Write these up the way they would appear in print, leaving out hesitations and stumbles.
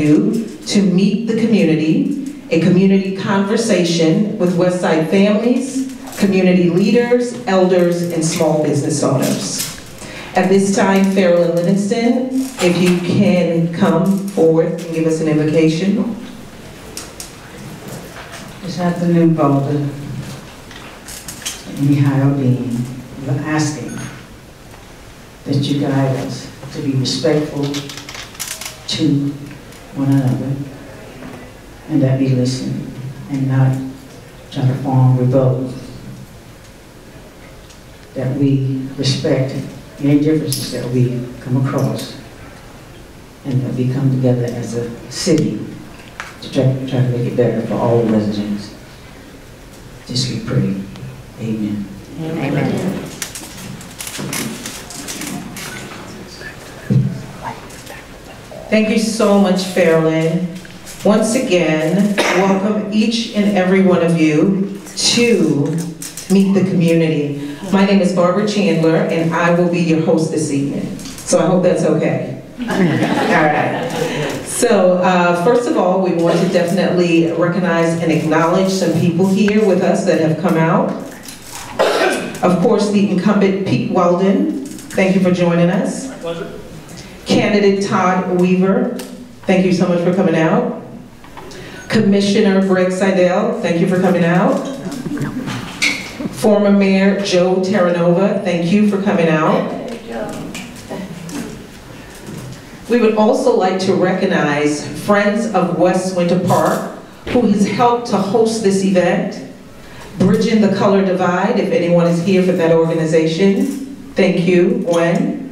you to Meet the Community, a community conversation with Westside families, community leaders, elders, and small business owners. At this time, Farrell and Livingston, if you can come forward and give us an invocation. This afternoon, Father, in your higher being, we're asking that you guide us to be respectful to one another, and that we listen and not try to form rebel. That we respect any differences that we come across, and that we come together as a city to try to make it better for all the residents. Just we pray. Amen. Amen. Thank you so much, Farrell. Once again, welcome each and every one of you to Meet the Community. My name is Barbara Chandler, and I will be your host this evening. So I hope that's okay. All right. So first of all, we want to definitely recognize and acknowledge some people here with us that have come out. Of course, the incumbent Pete Weldon. Thank you for joining us. My pleasure. Candidate Todd Weaver, thank you so much for coming out. Commissioner Greg Seidel, thank you for coming out. Former Mayor Joe Terranova, thank you for coming out. We would also like to recognize Friends of West Winter Park, who has helped to host this event. Bridging the Color Divide, if anyone is here for that organization, thank you, Gwen.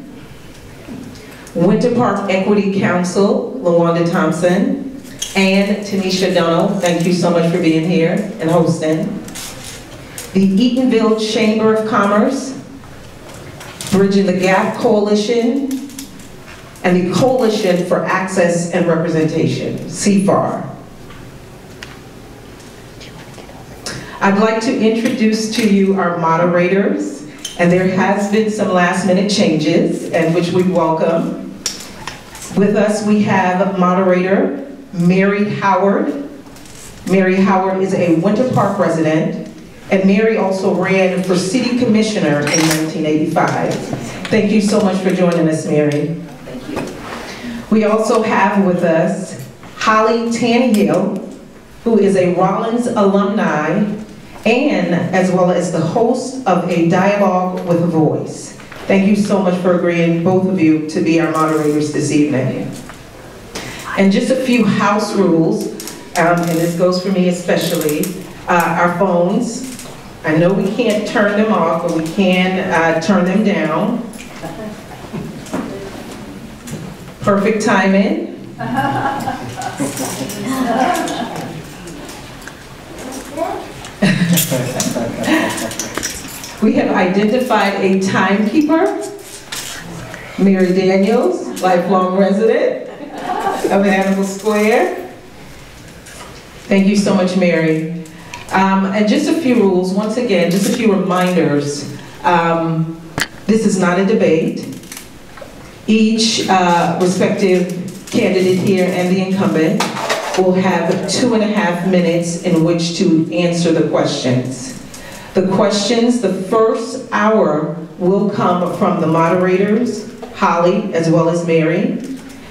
Winter Park Equity Council, LaWanda Thompson, and Tanisha Donald, thank you so much for being here and hosting. The Eatonville Chamber of Commerce, Bridging the Gap Coalition, and the Coalition for Access and Representation, CFAR. I'd like to introduce to you our moderators, and there has been some last-minute changes, and which we welcome. With us, we have moderator Mary Howard. Mary Howard is a Winter Park resident, and Mary also ran for city commissioner in 1985. Thank you so much for joining us, Mary. Thank you. We also have with us Holly Tannehill, who is a Rollins alumni, and as well as the host of a Dialogue with a Voice. Thank you so much for agreeing, both of you, to be our moderators this evening. And just a few house rules, and this goes for me especially, our phones. I know we can't turn them off, but we can turn them down. Perfect timing. We have identified a timekeeper, Mary Daniels, lifelong resident of Animal Square. Thank you so much, Mary. And just a few rules, once again, just a few reminders. This is not a debate. Each respective candidate here and the incumbent will have 2.5 minutes in which to answer the questions. The questions, the first hour, will come from the moderators, Holly, as well as Mary.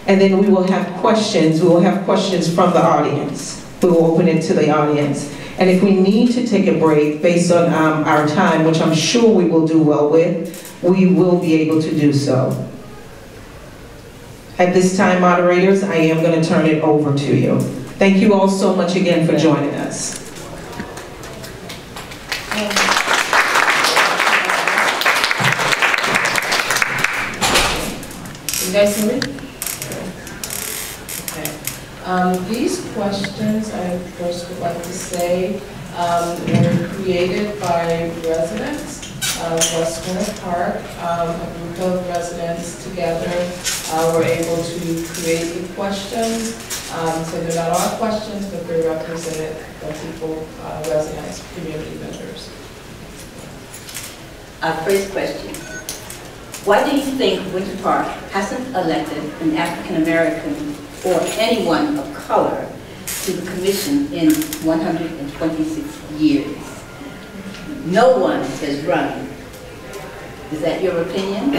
And then we will have questions. We will have questions from the audience. We will open it to the audience. And if we need to take a break based on our time, which I'm sure we will do well with, we will be able to do so. At this time, moderators, I am going to turn it over to you. Thank you all so much again for joining us. You guys hear me? Okay. These questions, I first would like to say, were created by residents of West Winter Park. A group of residents together were able to create the questions. So they're not our questions, but they're represented by people, residents, community members. First question. Why do you think Winter Park hasn't elected an African American or anyone of color to the commission in 126 years. No one has run. Is that your opinion?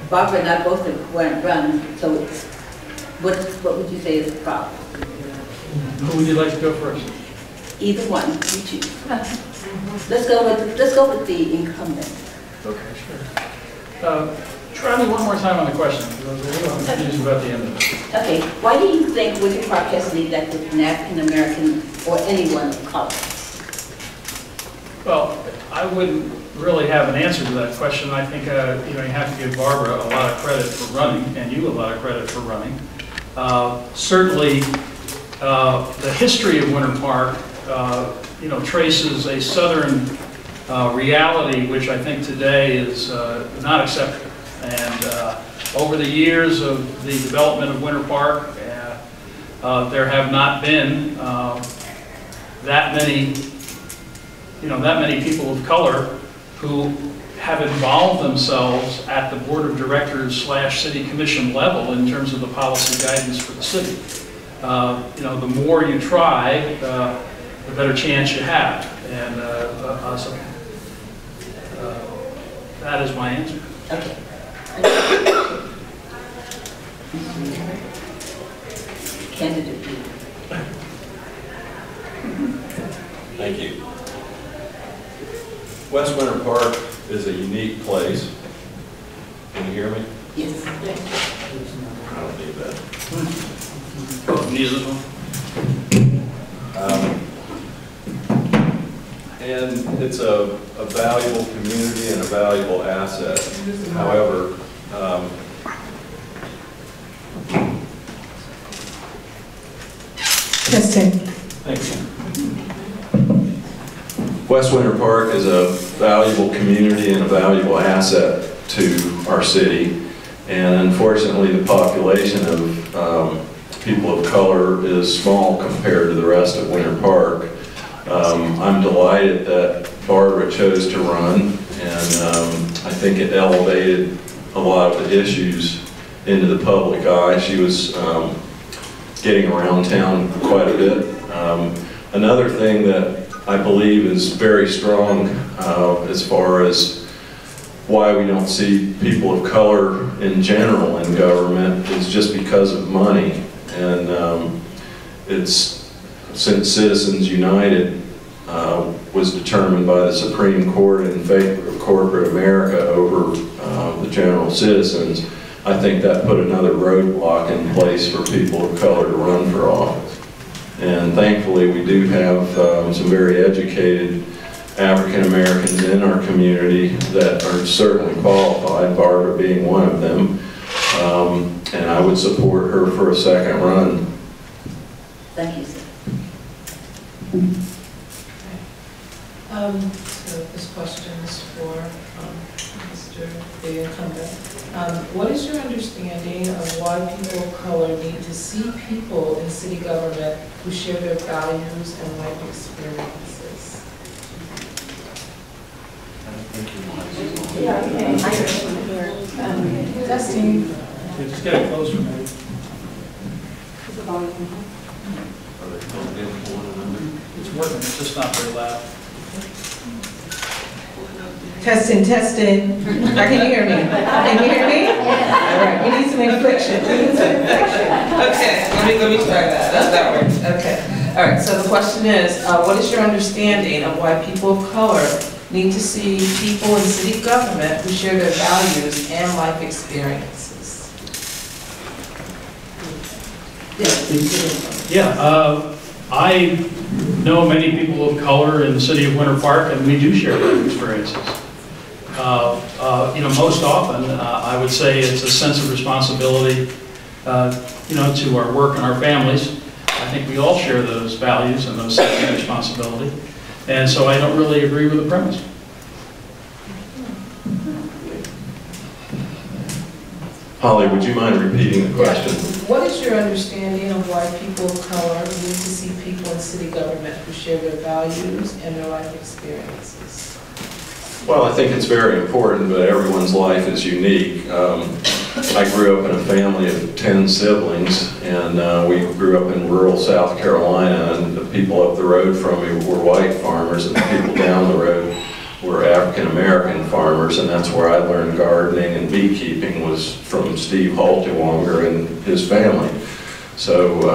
Barbara and I both have run, so what would you say is the problem? Who would you like to go first? Either one, you choose. Let's go with the incumbent. Okay, sure. Try me one more time on the question, because I was a little confused about the end of it. Okay, why do you think Winter Park has elected an African American or anyone of color? Well, I wouldn't really have an answer to that question. I think you have to give Barbara a lot of credit for running, and you a lot of credit for running. Certainly, the history of Winter Park, traces a Southern reality, which I think today is not acceptable. And over the years of the development of Winter Park, there have not been that many people of color who have involved themselves at the board of directors / city commission level in terms of the policy guidance for the city. The more you try, the better chance you have. And so, that is my answer. Okay. Candidate. Thank you. West Winter Park is a unique place. Can you hear me? Yes. I don't need that. Musical. And it's a valuable community and a valuable asset. However, Testing. thank you. West Winter Park is a valuable community and a valuable asset to our city. And unfortunately, the population of people of color is small compared to the rest of Winter Park. I'm delighted that Barbara chose to run, and I think it elevated a lot of the issues into the public eye. She was getting around town quite a bit. Another thing that I believe is very strong as far as why we don't see people of color in general in government is just because of money. And it's since Citizens United was determined by the Supreme Court in favor of corporate America over the general citizens, I think that put another roadblock in place for people of color to run for office. And thankfully, we do have some very educated African Americans in our community that are certainly qualified, Barbara being one of them. And I would support her for a second run. Thank you, sir. So this question is for Mr. the incumbent. What is your understanding of why people of color need to see people in city government who share their values and life experiences? Testing. Just get it closer, maybe. It's working, it's just not very loud. Testing, testing. Can you hear me? Can you hear me? All right, we need some inflection. Okay, let me try that. That works. Okay. All right, so the question is, what is your understanding of why people of color need to see people in city government who share their values and life experiences? Yeah, I know many people of color in the city of Winter Park, and we do share life experiences. Most often, I would say it's a sense of responsibility, to our work and our families. I think we all share those values and those sense of responsibility. And so I don't really agree with the premise. Holly, would you mind repeating the question? What is your understanding of why people of color need to see people in city government who share their values and their life experiences? Well, I think it's very important, but everyone's life is unique. I grew up in a family of 10 siblings, and we grew up in rural South Carolina, and the people up the road from me were white farmers, and the people down the road were African-American farmers, and that's where I learned gardening and beekeeping was from Steve Haltiwanger and his family. So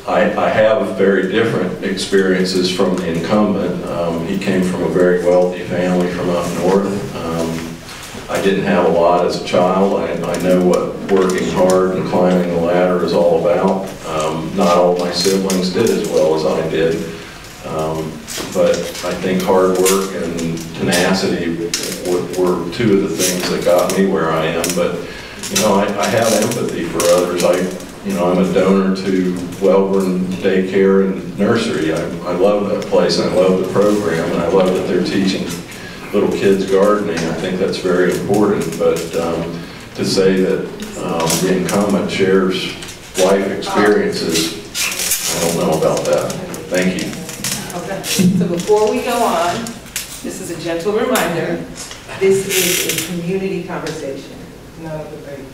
I have very different experiences from the incumbent. He came from a very wealthy family from up north. I didn't have a lot as a child. I know what working hard and climbing the ladder is all about. Not all my siblings did as well as I did. But I think hard work and tenacity were two of the things that got me where I am. But, you know, I have empathy for others. I'm a donor to Welborn Daycare and Nursery. I love that place, and I love the program, and I love that they're teaching little kids gardening. I think that's very important. But to say that the incumbent shares life experiences, I don't know about that. Thank you. Okay, so before we go on, this is a gentle reminder, this is a community conversation, not a debate.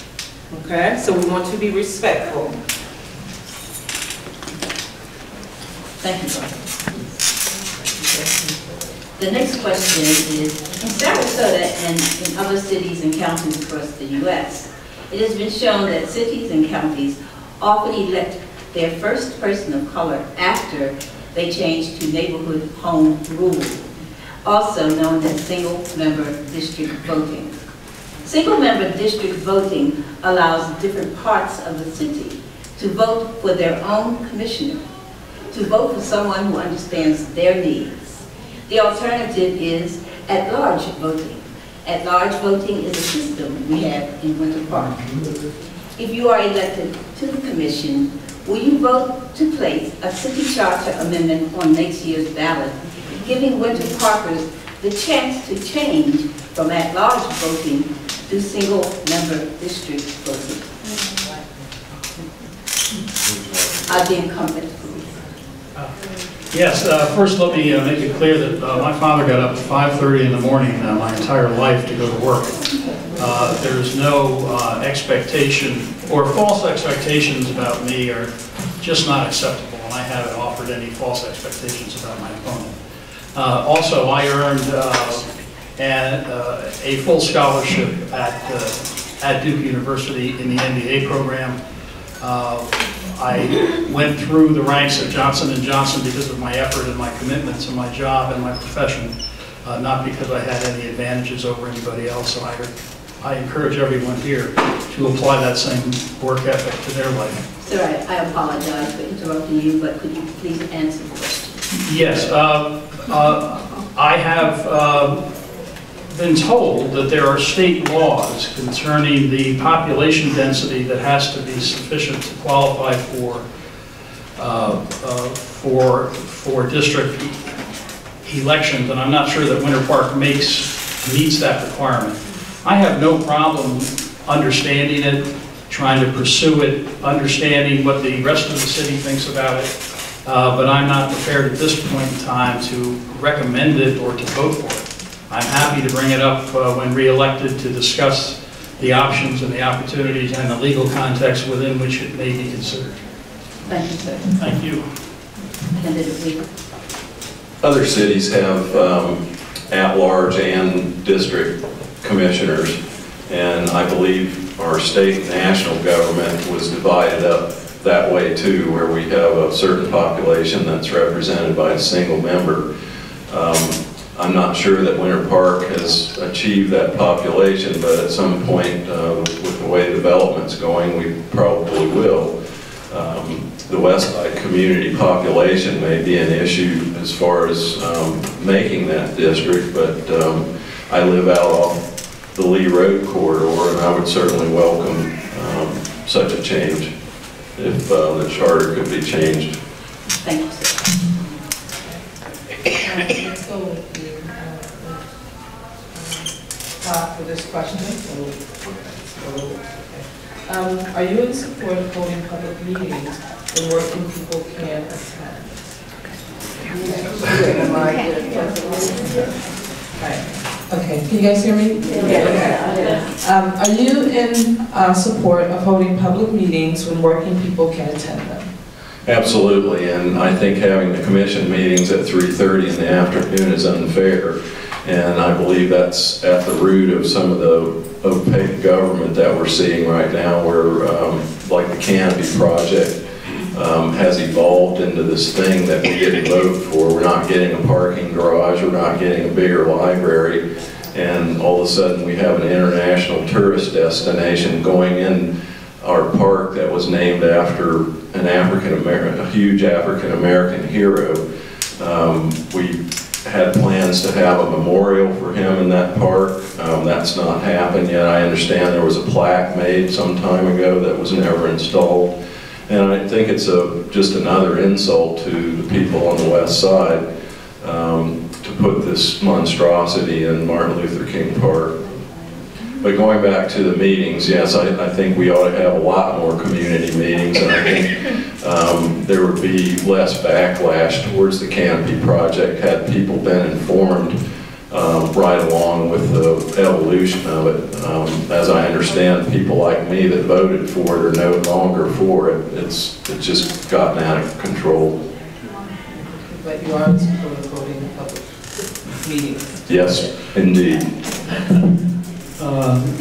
Okay, so we want to be respectful. Thank you, Barbara. The next question is, in Sarasota and in other cities and counties across the U.S., it has been shown that cities and counties often elect their first person of color after they change to neighborhood home rule, also known as single-member district voting. Single-member district voting allows different parts of the city to vote for their own commissioner, to vote for someone who understands their needs. The alternative is at-large voting. At-large voting is a system we have in Winter Park. If you are elected to the commission, will you vote to place a city charter amendment on next year's ballot, giving Winter Parkers the chance to change from at-large voting to single-member district voting? Are the incumbent, please? Yes, first let me make it clear that my father got up at 5:30 in the morning my entire life to go to work. There's no expectation or false expectations about me are just not acceptable, and I haven't offered any false expectations about my opponent. Also, I earned a full scholarship at Duke University in the MBA program. I went through the ranks at Johnson & Johnson because of my effort and my commitment to my job and my profession, not because I had any advantages over anybody else. So I encourage everyone here to apply that same work ethic to their life. Sir, I apologize for interrupting you, but could you please answer the question? Yes, I have been told that there are state laws concerning the population density that has to be sufficient to qualify for district elections, and I'm not sure that Winter Park meets that requirement. I have no problem understanding it, trying to pursue it, understanding what the rest of the city thinks about it, but I'm not prepared at this point in time to recommend it or to vote for it. I'm happy to bring it up when re-elected to discuss the options and the opportunities and the legal context within which it may be considered. Thank you, sir. Thank you. Other cities have at-large and district commissioners, and I believe our state and national government was divided up that way too, where we have a certain population that's represented by a single member. I'm not sure that Winter Park has achieved that population, but at some point, with the way development's going, we probably will. The West Side community population may be an issue as far as making that district, but I live out off the Lee Road corridor, and I would certainly welcome such a change if the charter could be changed. Thank you, sir. Let's go with the top for this question. Are you in support of holding public meetings where working people can attend? Right. Okay, can you guys hear me? Yes. Are you in support of holding public meetings when working people can attend them? Absolutely, and I think having the commission meetings at 3:30 in the afternoon is unfair. And I believe that's at the root of some of the opaque government that we're seeing right now, where like the Canopy Project has evolved into this thing that we didn't vote for. We're not getting a parking garage, we're not getting a bigger library, and all of a sudden we have an international tourist destination going in our park that was named after an a huge African-American hero. We had plans to have a memorial for him in that park. That's not happened yet. I understand there was a plaque made some time ago that was never installed. And I think it's just another insult to the people on the west side to put this monstrosity in Martin Luther King Park. But going back to the meetings, yes, I think we ought to have a lot more community meetings, and I think there would be less backlash towards the Canopy Project had people been informed right along with the evolution of it. As I understand, people like me that voted for it are no longer for it. It's just gotten out of control. But you are in support of holding public meetings? Yes, indeed.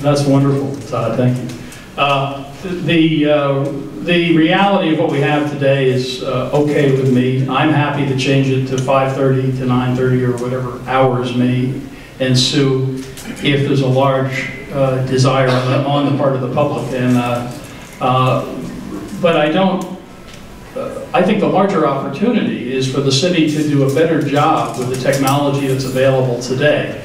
That's wonderful, Todd, thank you. The reality of what we have today is okay with me. I'm happy to change it to 5:30 to 9:30 or whatever hours may ensue if there's a large desire on the part of the public. And but I think the larger opportunity is for the city to do a better job with the technology that's available today.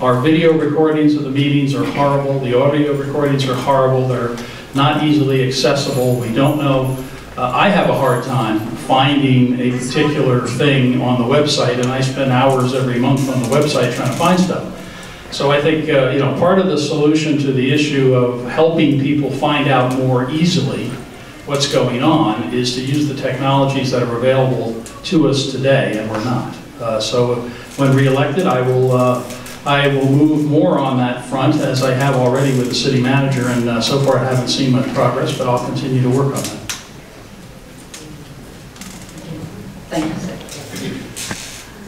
Our video recordings of the meetings are horrible. The audio recordings are horrible. They're not easily accessible. We don't know. I have a hard time finding a particular thing on the website, and I spend hours every month on the website trying to find stuff. So I think part of the solution to the issue of helping people find out more easily what's going on is to use the technologies that are available to us today, and we're not. So when re-elected, I will move more on that front, as I have already with the city manager, and so far I haven't seen much progress, but I'll continue to work on that. Thank you, sir.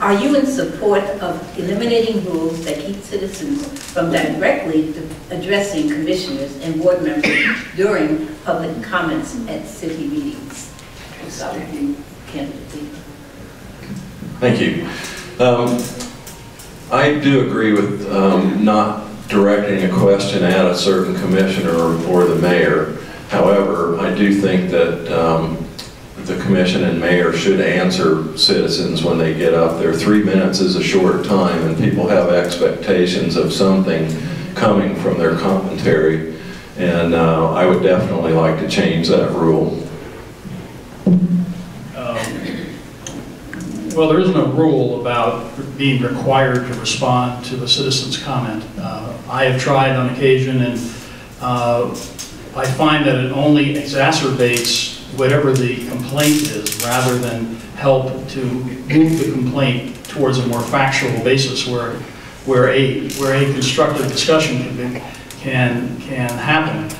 Are you in support of eliminating rules that keep citizens from directly addressing commissioners and board members during public comments at city meetings? We'll start with you, candidate. Thank you. I do agree with not directing a question at a certain commissioner or the mayor. However, I do think that the commission and mayor should answer citizens when they get up there. 3 minutes is a short time, and people have expectations of something coming from their commentary, and I would definitely like to change that rule. Well, there isn't a rule about being required to respond to a citizen's comment. I have tried on occasion, and I find that it only exacerbates whatever the complaint is, rather than help to move the complaint towards a more factual basis where a constructive discussion can happen.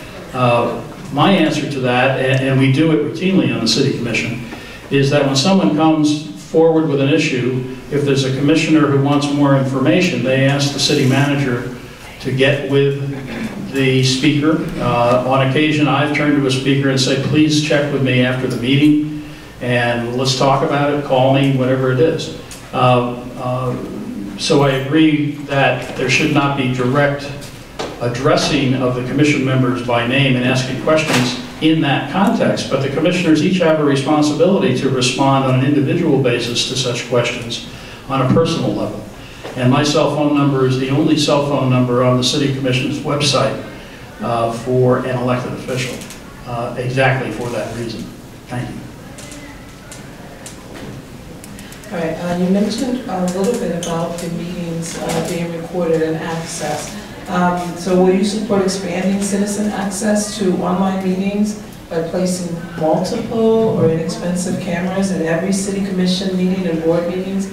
My answer to that, and we do it routinely on the city commission, is that when someone comes forward with an issue, if there's a commissioner who wants more information, they ask the city manager to get with the speaker. On occasion, I've turned to a speaker and said, please check with me after the meeting and let's talk about it, call me, whatever it is. So I agree that there should not be direct addressing of the commission members by name and asking questions in that context, but the commissioners each have a responsibility to respond on an individual basis to such questions on a personal level. And my cell phone number is the only cell phone number on the City Commission's website for an elected official, exactly for that reason. Thank you. All right, you mentioned a little bit about the meetings being recorded and accessed. So will you support expanding citizen access to online meetings by placing multiple or inexpensive cameras at every city commission meeting and board meetings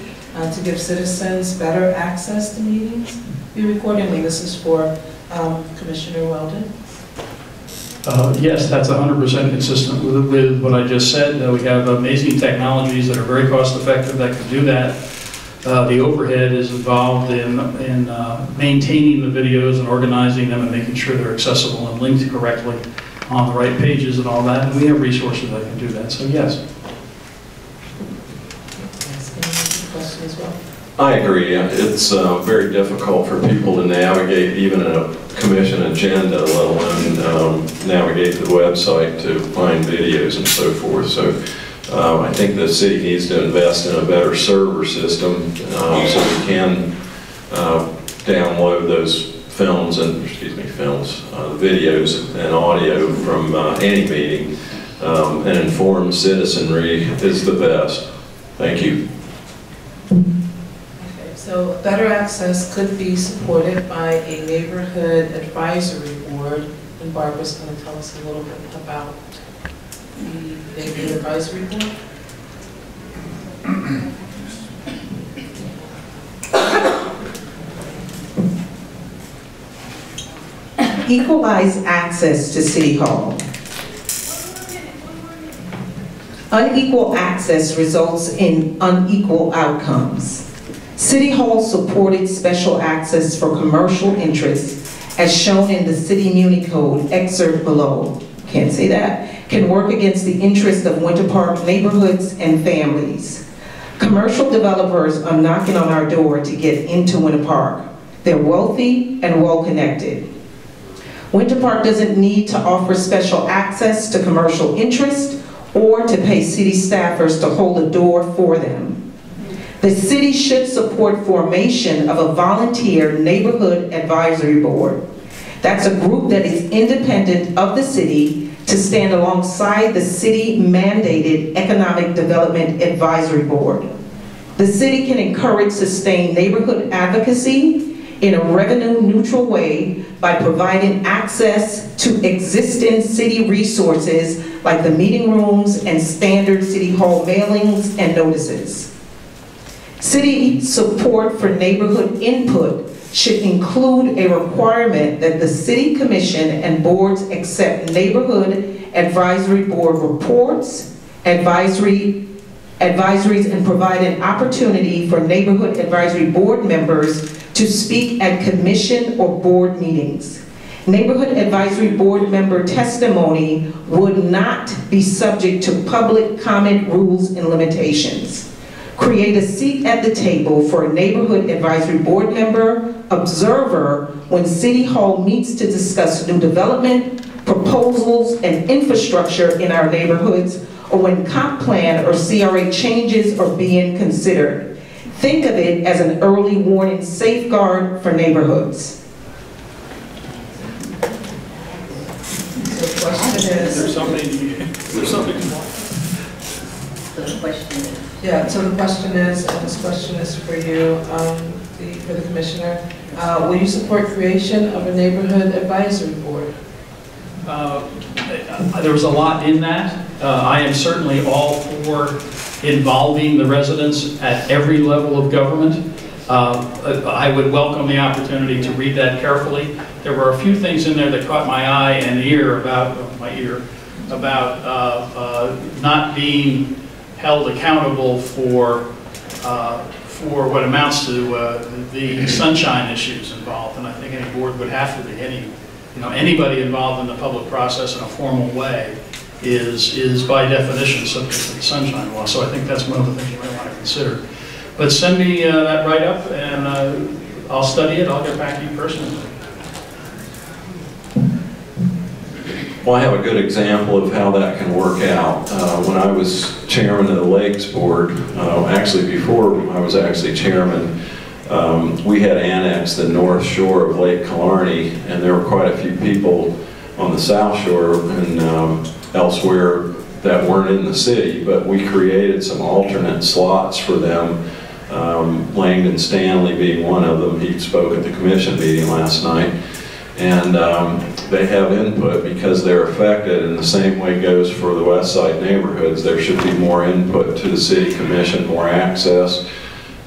to give citizens better access to meetings? be accordingly. This is for Commissioner Weldon. Yes, that's 100% consistent with what I just said. We have amazing technologies that are very cost effective that can do that. The overhead is involved in maintaining the videos and organizing them and making sure they're accessible and linked correctly on the right pages and all that. And we have resources that can do that, so yes. Question as well. I agree. It's very difficult for people to navigate even a commission agenda, let alone navigate the website to find videos and so forth. So I think the city needs to invest in a better server system so we can download those films and, videos and audio from any meeting. And informed citizenry is the best. Thank you. So better access could be supported by a neighborhood advisory board, and Barbara's going to tell us a little bit about the neighborhood advisory board. Equalized access to City Hall. Unequal access results in unequal outcomes. City Hall supported special access for commercial interests, as shown in the City Muni Code excerpt below. Can't say that. Can work against the interest of Winter Park neighborhoods and families. Commercial developers are knocking on our door to get into Winter Park. They're wealthy and well-connected. Winter Park doesn't need to offer special access to commercial interest or to pay city staffers to hold the door for them. The city should support formation of a volunteer neighborhood advisory board. That's a group that is independent of the city to stand alongside the city mandated economic development advisory board. The city can encourage sustained neighborhood advocacy in a revenue neutral way by providing access to existing city resources like the meeting rooms and standard City Hall mailings and notices. City support for neighborhood input should include a requirement that the City Commission and boards accept neighborhood advisory board reports, advisories, and provide an opportunity for neighborhood advisory board members to speak at commission or board meetings. Neighborhood advisory board member testimony would not be subject to public comment rules and limitations. Create a seat at the table for a neighborhood advisory board member, observer, when City Hall meets to discuss new development, proposals, and infrastructure in our neighborhoods, or when comp plan or CRA changes are being considered. Think of it as an early warning safeguard for neighborhoods. The question is... There's something. So the question is, Yeah, so the question is, and this question is for you, for the commissioner, will you support creation of a neighborhood advisory board? There was a lot in that. I am certainly all for involving the residents at every level of government. I would welcome the opportunity to read that carefully. There were a few things in there that caught my eye and ear about not being held accountable for what amounts to the sunshine issues involved, and I think any board would have to be. Anybody involved in the public process in a formal way is by definition subject to the sunshine law. So I think that's one of the things you might want to consider. But send me that write-up, and I'll study it. I'll get back to you personally. Well, I have a good example of how that can work out. When I was chairman of the Lakes Board, actually before I was actually chairman, we had annexed the north shore of Lake Killarney, and there were quite a few people on the south shore and elsewhere that weren't in the city, but we created some alternate slots for them, Langdon Stanley being one of them. He spoke at the commission meeting last night. And they have input because they're affected, and the same way goes for the West Side neighborhoods. There should be more input to the city commission, more access.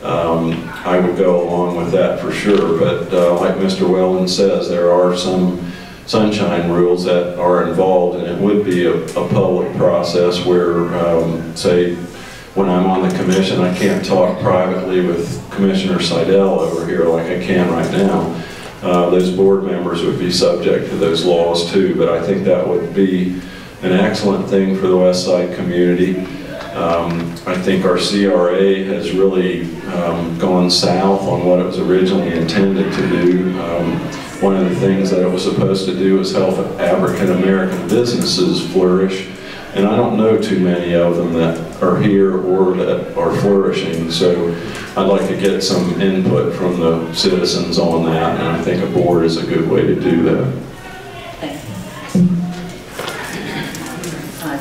I would go along with that for sure. But like Mr. Weldon says, there are some sunshine rules that are involved, and it would be a public process where, say, when I'm on the commission, I can't talk privately with Commissioner Seidel over here like I can right now. Those board members would be subject to those laws too, but I think that would be an excellent thing for the West Side community. I think our CRA has really gone south on what it was originally intended to do. One of the things that it was supposed to do was help African American businesses flourish, and I don't know too many of them that are here or that are flourishing, so I'd like to get some input from the citizens on that, and I think a board is a good way to do that.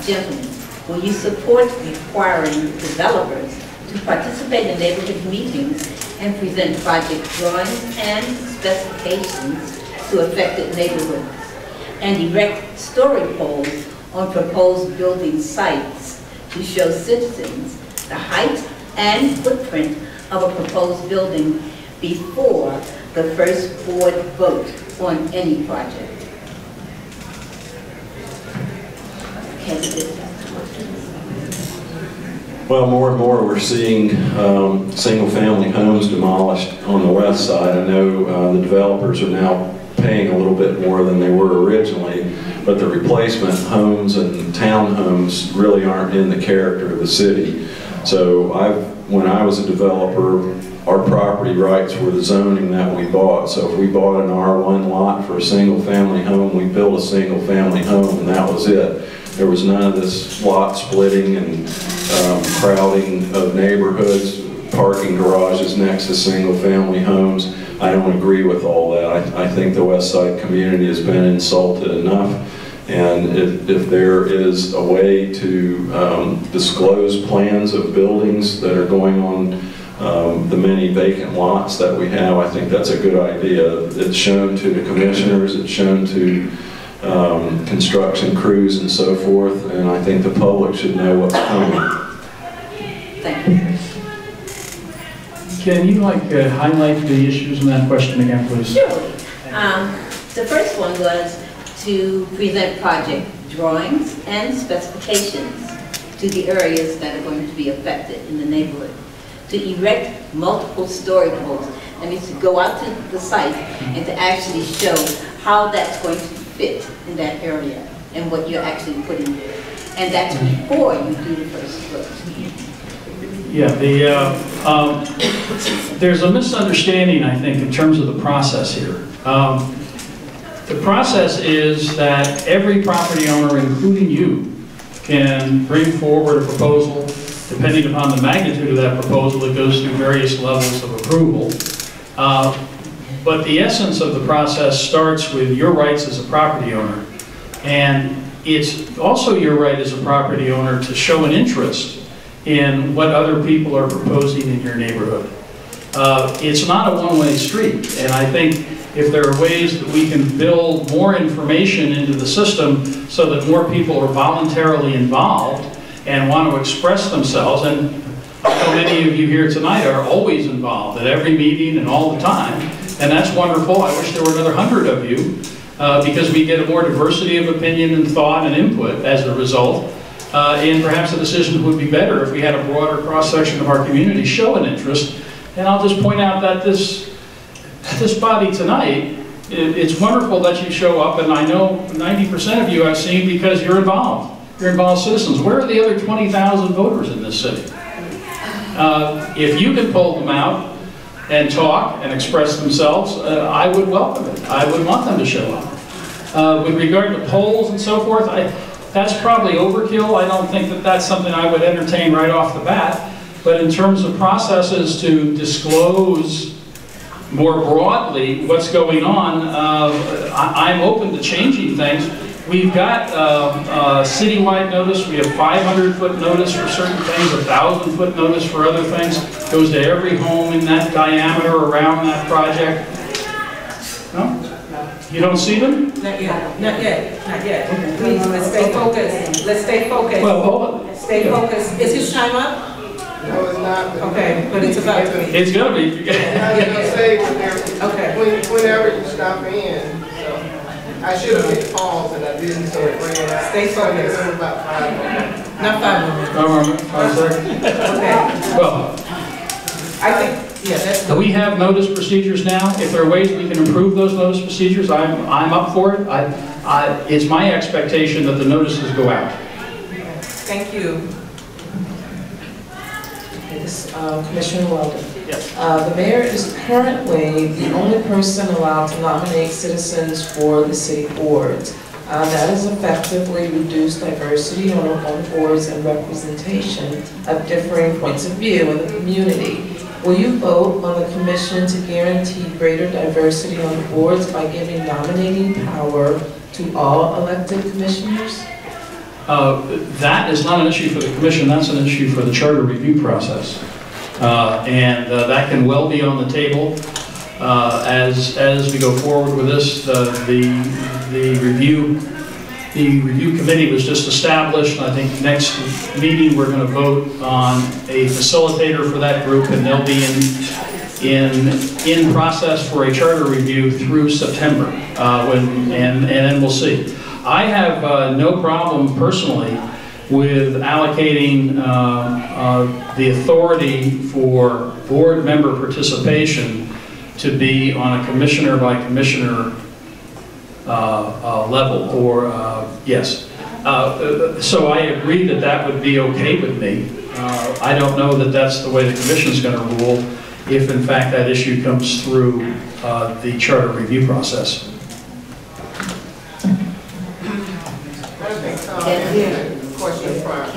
Gentlemen, will you support requiring developers to participate in neighborhood meetings and present project drawings and specifications to affected neighborhoods, and erect story poles on proposed building sites to show citizens the height and footprint of a proposed building before the first board vote on any project? Well, more and more we're seeing single-family homes demolished on the west side. I know the developers are now paying a little bit more than they were originally, but the replacement homes and townhomes really aren't in the character of the city. So when I was a developer, our property rights were the zoning that we bought. So if we bought an R1 lot for a single-family home, we built a single-family home, and that was it. There was none of this lot splitting and crowding of neighborhoods, parking garages next to single-family homes. I don't agree with all that. I think the West Side community has been insulted enough, and if there is a way to disclose plans of buildings that are going on the many vacant lots that we have, I think that's a good idea. It's shown to the commissioners, it's shown to construction crews and so forth, and I think the public should know what's coming. Thank you. Can you highlight the issues in that question again, please? Surely. The first one was to present project drawings and specifications to the areas that are going to be affected in the neighborhood, to erect multiple story poles. That means to go out to the site and to actually show how that's going to fit in that area and what you're actually putting there. And that's before you do the first vote. Yeah, there's a misunderstanding, I think, in terms of the process here. The process is that every property owner, including you, can bring forward a proposal. Depending upon the magnitude of that proposal, it goes through various levels of approval. But the essence of the process starts with your rights as a property owner. And it's also your right as a property owner to show an interest in what other people are proposing in your neighborhood. It's not a one-way street, and I think if there are ways that we can build more information into the system so that more people are voluntarily involved and want to express themselves, and I know many of you here tonight are always involved at every meeting and all the time, and that's wonderful. I wish there were another 100 of you, because we get a more diversity of opinion and thought and input as a result. And perhaps the decision would be better if we had a broader cross-section of our community show an interest. And I'll just point out that this body tonight, it's wonderful that you show up, and I know 90% of you I've seen because you're involved. You're involved citizens. Where are the other 20,000 voters in this city? If you could pull them out and talk and express themselves, I would welcome it. I would want them to show up. With regard to polls and so forth, that's probably overkill. I don't think that that's something I would entertain right off the bat. But in terms of processes to disclose more broadly what's going on, I'm open to changing things. We've got citywide notice. We have 500-foot notice for certain things, 1,000-foot notice for other things. Goes to every home in that diameter around that project. No? You don't see them? Not yet, not yet, not yet. Please, let's stay focused. Let's stay focused. Well, hold on. Stay focused. Is his time up? No, it's not. Okay, but it's about to be. It's gonna be. I was gonna say Okay. whenever you stop in, so I should have hit pause and I didn't, so it ran out. Stay focused. So it's about 5 minutes. Not 5 minutes. Okay. Well, I think, yeah, that's. we have notice procedures now. If there are ways we can improve those notice procedures, I'm up for it. It's my expectation that the notices go out. Thank you. Commissioner Weldon. Yes. The mayor is currently the only person allowed to nominate citizens for the city boards. That has effectively reduced diversity on boards and representation of differing points of view in the community. Will you vote on the commission to guarantee greater diversity on the boards by giving nominating power to all elected commissioners? That is not an issue for the commission, that's an issue for the charter review process. And that can well be on the table as we go forward with this. The review committee was just established, and I think next meeting we're going to vote on a facilitator for that group, and they'll be in process for a charter review through September, and then we'll see. I have no problem personally with allocating the authority for board member participation to be on a commissioner by commissioner level, or yes. So I agree that that would be okay with me. I don't know that that's the way the commission is going to rule if in fact that issue comes through the charter review process. Question prior.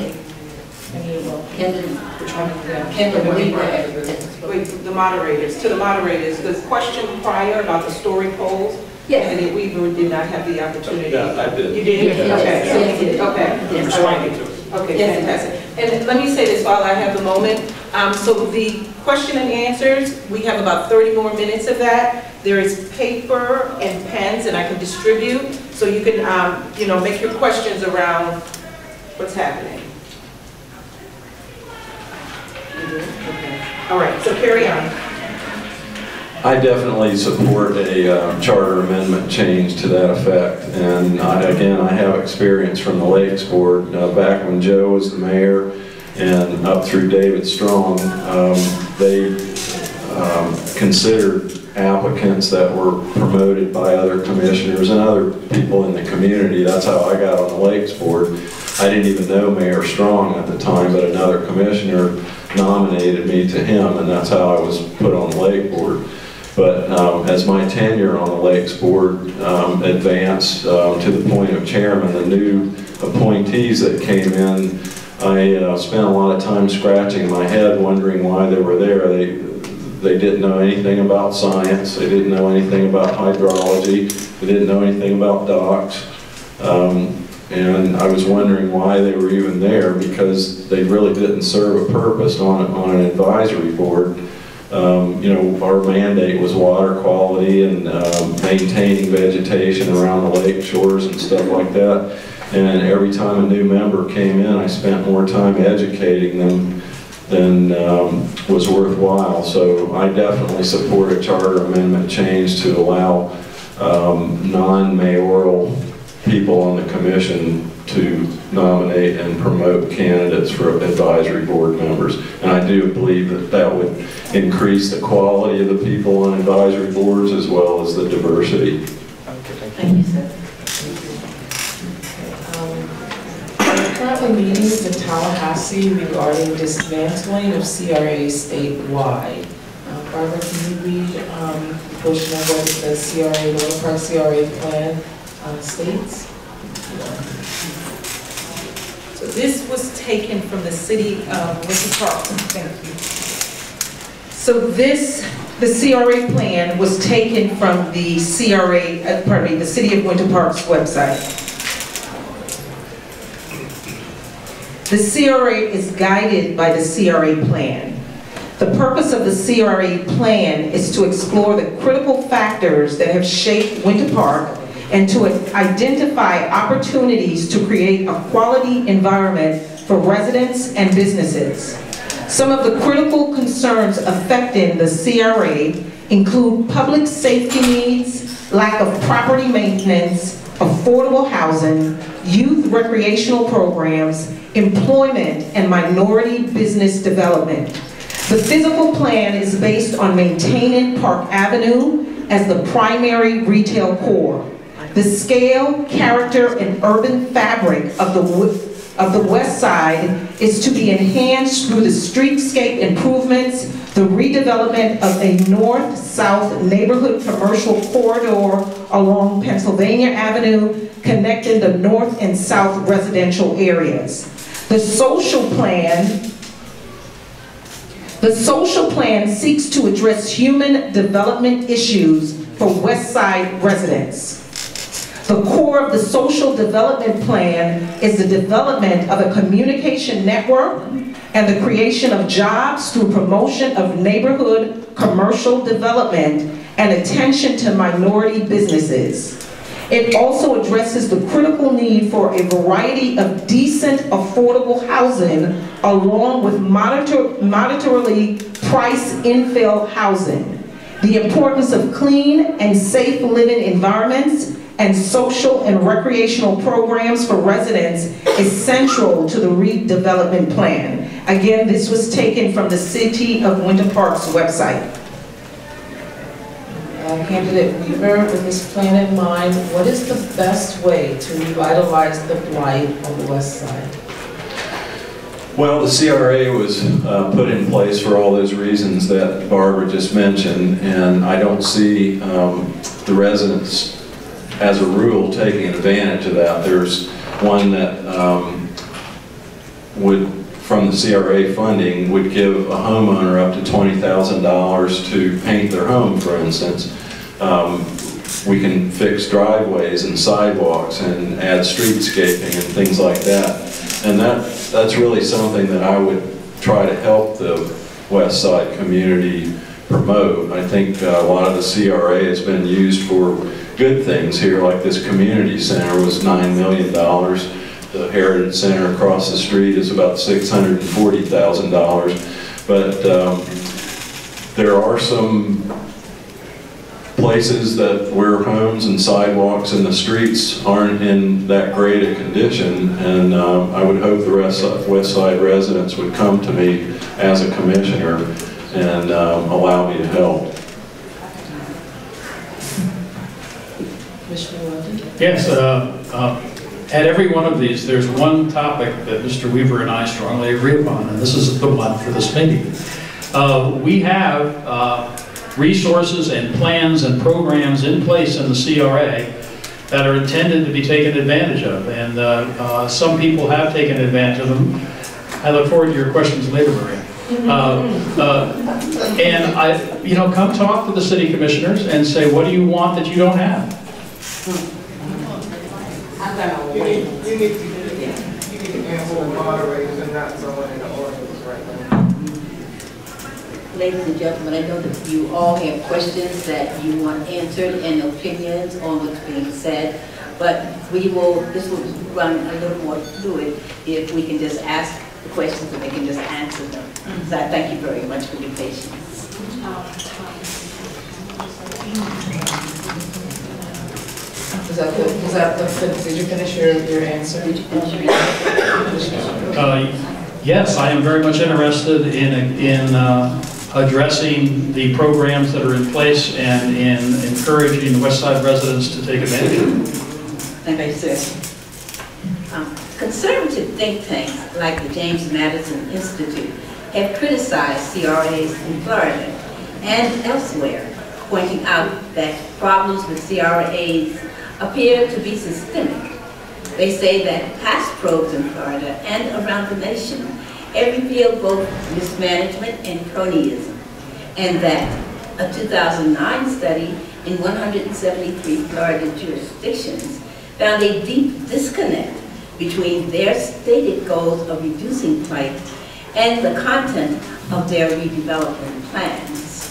Wait, the moderators, to the moderators, the question prior about the story polls, Yes. and we did not have the opportunity. Yeah, I did. You did? Yes. Okay. Yes. Okay. Yes. All right. Okay, Yes. fantastic. And let me say this while I have the moment. So the question and answers, we have about 30 more minutes of that. There is paper and pens, and I can distribute, so you can, make your questions around what's happening. Okay. All right, so carry on. I definitely support a charter amendment change to that effect. And again, I have experience from the Lakes Board. Back when Joe was the mayor and up through David Strong, they considered applicants that were promoted by other commissioners and other people in the community. That's how I got on the Lakes Board. I didn't even know Mayor Strong at the time, but another commissioner nominated me to him, and that's how I was put on the Lake Board. But as my tenure on the Lakes Board advanced to the point of chairman, the new appointees that came in, I spent a lot of time scratching my head wondering why they were there. They didn't know anything about science. They didn't know anything about hydrology. They didn't know anything about docks. And I was wondering why they were even there, because they really didn't serve a purpose on an advisory board. Our mandate was water quality and maintaining vegetation around the lake shores and stuff like that. And every time a new member came in, I spent more time educating them than was worthwhile. So I definitely support a charter amendment change to allow non-mayoral people on the commission to nominate and promote candidates for advisory board members. And I do believe that that would increase the quality of the people on advisory boards as well as the diversity. Thank you, sir. We're currently meetings in Tallahassee regarding dismantling of CRA statewide. Barbara, can you read a portion of what the CRA, the Winter Park CRA plan states? So this was taken from the city of Winter Park. Thank you. So the CRA plan was taken from the the City of Winter Park's website. The CRA is guided by the CRA plan. The purpose of the CRA plan is to explore the critical factors that have shaped Winter Park and to identify opportunities to create a quality environment for residents and businesses. Some of the critical concerns affecting the CRA include public safety needs, lack of property maintenance, affordable housing, youth recreational programs, employment, and minority business development. The physical plan is based on maintaining Park Avenue as the primary retail core. The scale, character, and urban fabric of the West Side is to be enhanced through the streetscape improvements, the redevelopment of a north-south neighborhood commercial corridor along Pennsylvania Avenue, connecting the north and south residential areas. The social plan seeks to address human development issues for West Side residents. The core of the social development plan is the development of a communication network and the creation of jobs through promotion of neighborhood commercial development and attention to minority businesses. It also addresses the critical need for a variety of decent, affordable housing along with moderatorily priced infill housing. The importance of clean and safe living environments and social and recreational programs for residents is central to the redevelopment plan. Again, this was taken from the City of Winter Park's website. Candidate Weaver, with this plan in mind, what is the best way to revitalize the blight on the West Side? Well, the CRA was put in place for all those reasons that Barbara just mentioned, and I don't see the residents, as a rule, taking advantage of that. There's one that from the CRA funding, would give a homeowner up to $20,000 to paint their home, for instance. We can fix driveways and sidewalks and add streetscaping and things like that. And that's really something that I would try to help the West Side community promote. I think a lot of the CRA has been used for good things here, like this community center was $9 million. The Heritage Center across the street is about $640,000. But there are some places where homes and sidewalks and the streets aren't in that great a condition, and I would hope the West Side residents would come to me as a commissioner and allow me to help. Commissioner Weldon? Yes, at every one of these, there's one topic that Mr. Weaver and I strongly agree upon, and this is the one for this meeting. We have resources and plans and programs in place in the CRA that are intended to be taken advantage of, and some people have taken advantage of them. I look forward to your questions later, Maria. And come talk to the city commissioners and say, what do you want that you don't have? You need to answer the moderators and not someone in the audience right now. Ladies and gentlemen, I know that you all have questions that you want answered and opinions on what's being said, but this will run a little more fluid if we can just ask the questions and they can just answer them. So I thank you very much for your patience. Did you finish your answer? Did you finish your answer? Yes, I am very much interested in addressing the programs that are in place and in encouraging the West Side residents to take advantage of them. Thank you, sir. Conservative think tanks like the James Madison Institute have criticized CRAs in Florida and elsewhere, pointing out that problems with CRAs appear to be systemic. They say that past probes in Florida and around the nation have revealed both mismanagement and cronyism, and that a 2009 study in 173 Florida jurisdictions found a deep disconnect between their stated goals of reducing blight and the content of their redevelopment plans.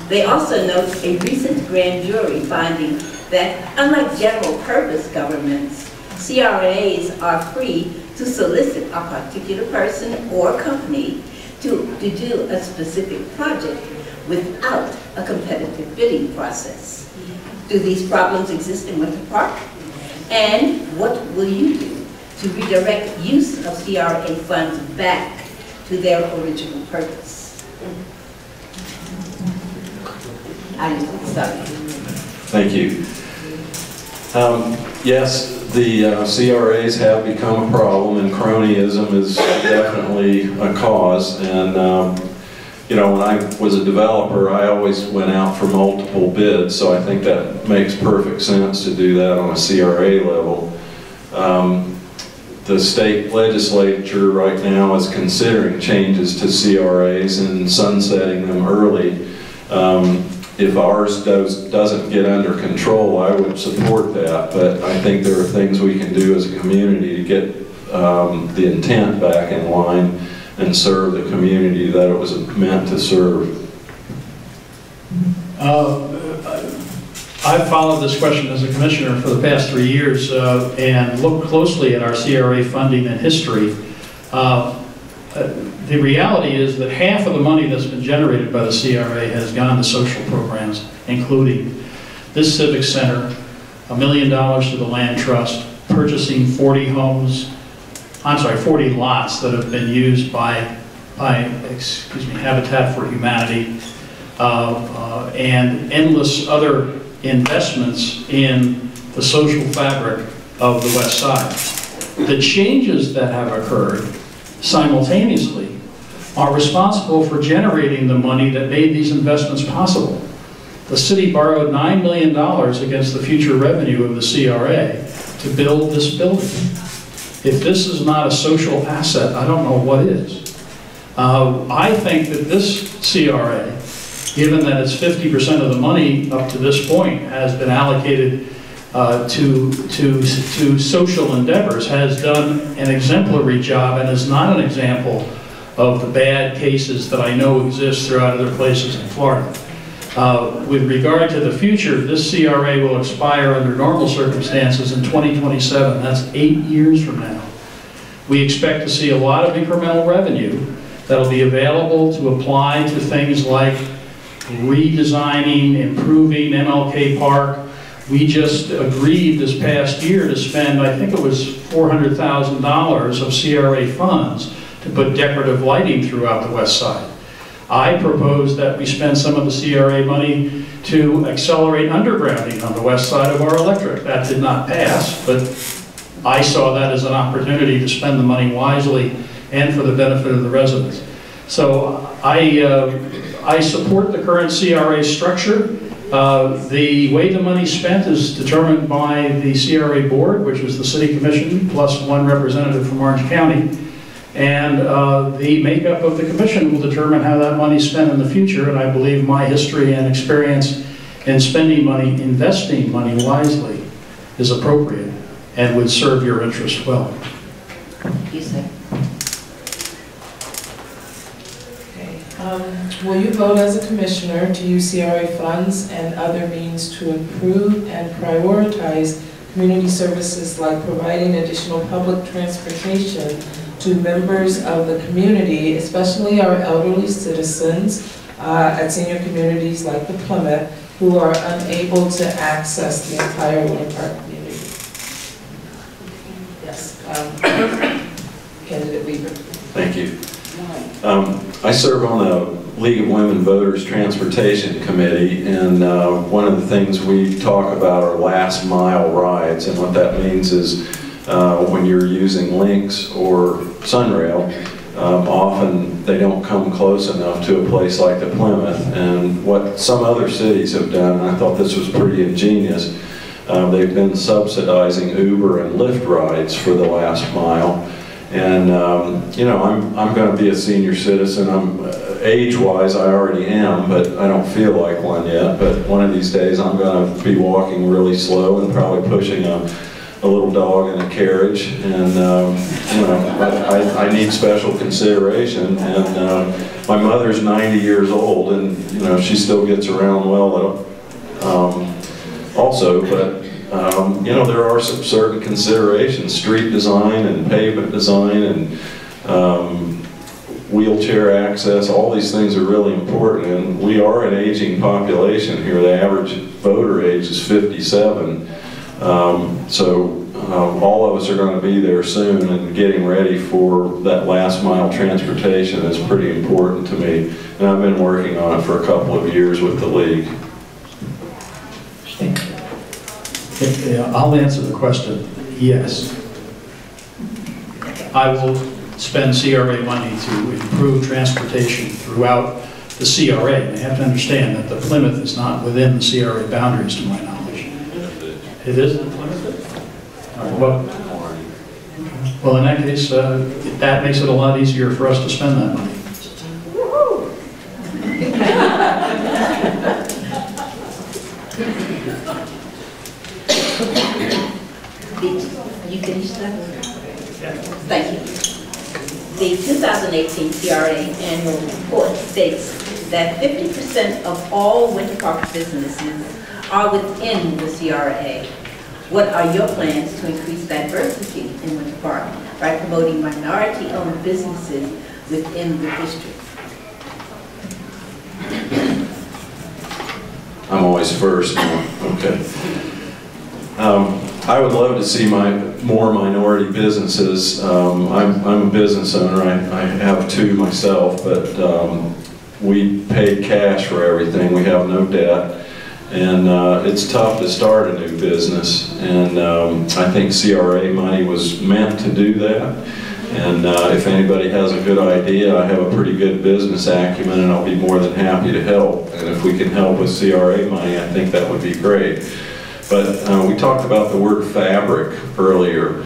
They also note a recent grand jury finding that, unlike general purpose governments, CRAs are free to solicit a particular person or company to do a specific project without a competitive bidding process? Do these problems exist in Winter Park? And what will you do to redirect use of CRA funds back to their original purpose? I'm sorry. Thank you. Yes, the CRAs have become a problem, and cronyism is definitely a cause. And you know, when I was a developer, I always went out for multiple bids, so I think that makes perfect sense to do that on a CRA level. The state legislature right now is considering changes to CRAs and sunsetting them early. If ours doesn't get under control, I would support that, but I think there are things we can do as a community to get the intent back in line and serve the community that it was meant to serve. I've followed this question as a commissioner for the past 3 years and looked closely at our CRA funding and history. The reality is that half of the money that's been generated by the CRA has gone to social programs, including this civic center, $1 million to the land trust, purchasing 40 lots that have been used by Habitat for Humanity, and endless other investments in the social fabric of the West Side. The changes that have occurred simultaneously are responsible for generating the money that made these investments possible. The city borrowed $9 million against the future revenue of the CRA to build this building. If this is not a social asset, I don't know what is. I think that this CRA, given that it's 50% of the money up to this point has been allocated to social endeavors, has done an exemplary job and is not an example of the bad cases that I know exist throughout other places in Florida. With regard to the future, this CRA will expire under normal circumstances in 2027. That's 8 years from now. We expect to see a lot of incremental revenue that'll be available to apply to things like redesigning, improving MLK Park. We just agreed this past year to spend, I think it was $400,000 of CRA funds to put decorative lighting throughout the West Side. I propose that we spend some of the CRA money to accelerate undergrounding on the west side of our electric. That did not pass, but I saw that as an opportunity to spend the money wisely and for the benefit of the residents. So I support the current CRA structure. The way the money's spent is determined by the CRA board, which is the city commission, plus one representative from Orange County. And the makeup of the commission will determine how that money's spent in the future. And I believe my history and experience in spending money, investing money wisely is appropriate and would serve your interest well. You say. Will you vote as a commissioner to use CRA funds and other means to improve and prioritize community services like providing additional public transportation to members of the community, especially our elderly citizens at senior communities like the Plymouth, who are unable to access the entire Winter Park community? Yes. Candidate Weaver. Thank you. I serve on the League of Women Voters Transportation Committee, and one of the things we talk about are last mile rides, and what that means is when you're using Lynx or Sunrail, often they don't come close enough to a place like the Plymouth. And what some other cities have done, and I thought this was pretty ingenious, they've been subsidizing Uber and Lyft rides for the last mile. And you know, I'm going to be a senior citizen. Age-wise, I already am, but I don't feel like one yet. But one of these days, I'm going to be walking really slow and probably pushing a little dog in a carriage. And you know, I need special consideration. And my mother's 90 years old, and you know, she still gets around well. Also, but you know, there are some certain considerations, street design and pavement design, and wheelchair access, all these things are really important, and we are an aging population here. The average voter age is 57, all of us are going to be there soon, and getting ready for that last mile transportation is pretty important to me, and I've been working on it for a couple of years with the league. I'll answer the question, yes. I will spend CRA money to improve transportation throughout the CRA. And you have to understand that the Plymouth is not within the CRA boundaries, to my knowledge. It is? All right, well, in that case, that makes it a lot easier for us to spend that money. You finished that? Thank you. The 2018 CRA annual report states that 50% of all Winter Park businesses are within the CRA. What are your plans to increase diversity in Winter Park by promoting minority-owned businesses within the district? I'm always first. Okay. I would love to see more minority businesses. I'm a business owner. I have two myself, but we paid cash for everything. We have no debt. And it's tough to start a new business. And I think CRA money was meant to do that. And if anybody has a good idea, I have a pretty good business acumen, and I'll be more than happy to help. And if we can help with CRA money, I think that would be great. But we talked about the word fabric earlier,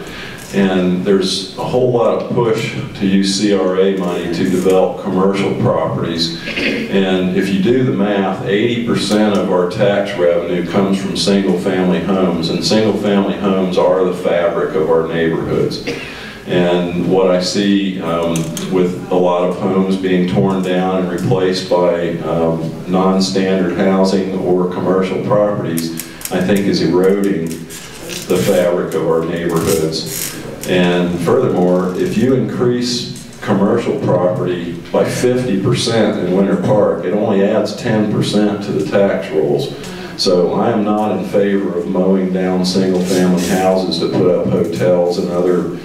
and there's a whole lot of push to use CRA money to develop commercial properties. And if you do the math, 80% of our tax revenue comes from single-family homes, and single-family homes are the fabric of our neighborhoods. And what I see with a lot of homes being torn down and replaced by non-standard housing or commercial properties, I think is eroding the fabric of our neighborhoods. And furthermore, if you increase commercial property by 50% in Winter Park, it only adds 10% to the tax rolls. So I am not in favor of mowing down single-family houses to put up hotels and other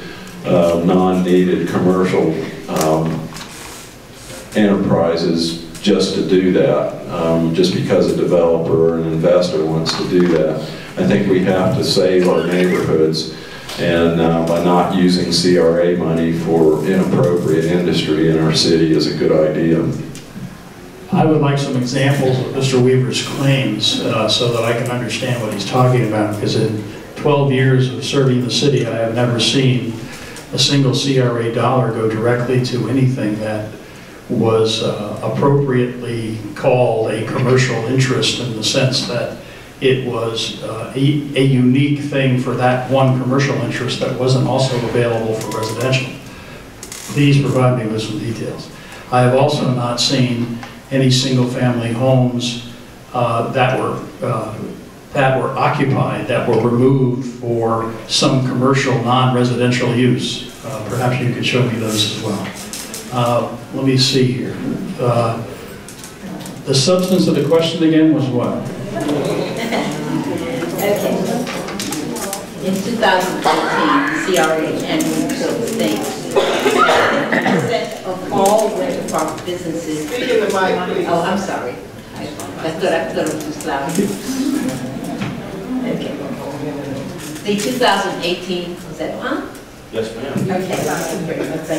non-needed commercial enterprises just to do that, just because a developer or an investor wants to do that. I think we have to save our neighborhoods, and by not using CRA money for inappropriate industry in our city is a good idea. I would like some examples of Mr. Weaver's claims so that I can understand what he's talking about, because in 12 years of serving the city, I have never seen a single CRA dollar go directly to anything that was appropriately called a commercial interest, in the sense that it was a unique thing for that one commercial interest that wasn't also available for residential. Please provide me with some details. I have also not seen any single-family homes that were occupied, that were removed for some commercial non-residential use. Perhaps you could show me those as well. Let me see here. The substance of the question again was what? Okay. In 2014, CRA annual report states that 50% of all Winter Park businesses. Speak in the mic, please. Oh, I'm sorry. I thought it was too loud. Okay. The 2018, was that, huh? Yes, ma'am. Okay. Thank you.